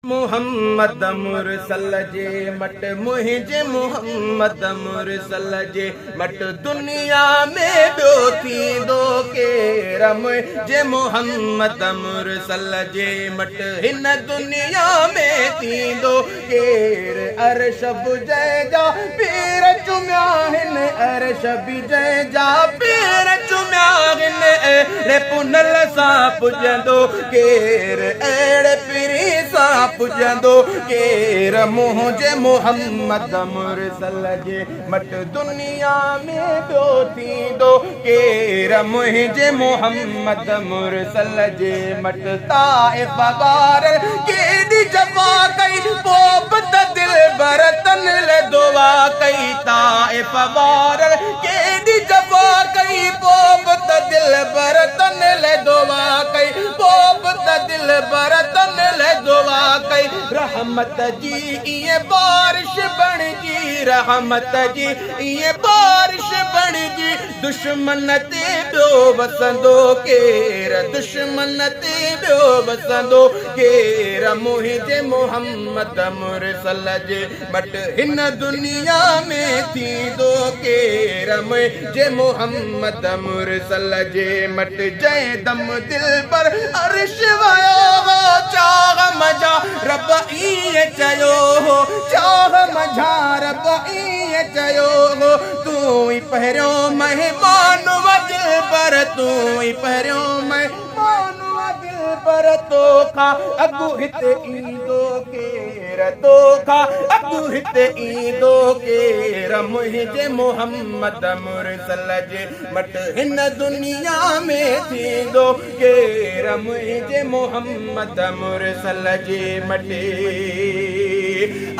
मुहम्मद मुरसल जे मट मुझे मुहम्मद मुरसल जे मट दुनिया में बियो थींदो केर मुझे मुहम्मद मुरसल जे मट हिन दुनिया में थींदो केर अर्श बुझे जा पीर चुमिया हिन अर्श बिजय जा पीर चुमिया हिन अहिड़े पुनल सां पुॼंदो केर अहिड़े पीरी सां पुॼंदो केर मुझे मुहम्मद मुरसल जे मट दुनिया में बियो थींदो केर मुझे मुहम्मद मुरसल जे मट ताइफ़ वार केॾी जफ़ा कई पोइ त दिल बरतन ले दुआ कई ताइफ़ वार केॾी जफ़ा कई पोइ त दिल बरतन ले दुआ कई पोइ त दिल बरतन ले दुआ कई रहमत जी इए बारिश बणजी रहमत जी इए बारिश बणजी दुश्मन ते बियो वसंदो केर दुश्मन ते बियो वसंदो केर मुझे मुहम्मद मुरसल जे मट हिन दुनिया में थींदो केर मुझे मुहम्मद मुरसल जे मट जंहिं दम दिल पर अर्श वयो चाह मजा रब इएं चयो हो चाह मझा रब इएं चयो हो तूं ई पहिरियों महिमान दिल पर तूं ई पहिरियों महिमान दिल पर तोखां अॻु हिते ईंदो केर तोखां अॻु हिते ईंदो केर मुझे मुहम्मद मुरसल जे मट हिन दुनिया में थींदो केर मुझे मुहम्मद मुरसल जे मट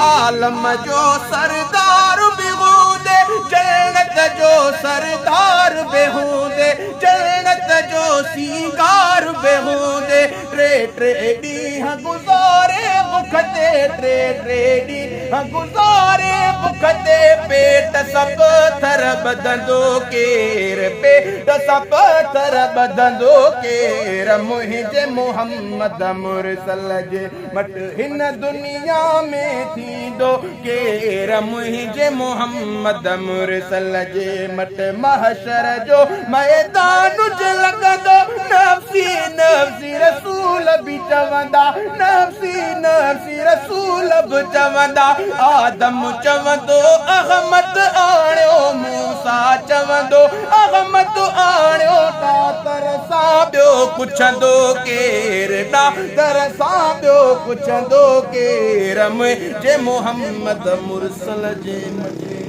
आलम जो सरदार बेहूदे जन्नत जो सरदार बेहूदे जन्नत जो सींगार बेहूदे टे टे ॾींहं गुज़ारे बुख ते टे टे ॾींहं गुज़ारे बुख ते पेट सब थर ॿधंदो केर पेट सब थर ॿधंदो केर मुझे मुहम्मद मुरसल जे मट हिन दुनिया में थींदो केर मुझे मुहम्मद मुरसल जे मट महशर जो मैदान लॻंदो नफ़्सी नफ़्सी रसूल बि चवंदा नफ़्सी नफ़्सी रसूल बि चवंदा आदम चवंदो अहमद आणियो मूसा चवंदो अहमद आणियो तातर सां ॿियो पुछंदो केर तातर सां ॿियो पुछंदो केर मुझे मुहम्मद मुरसल जे मट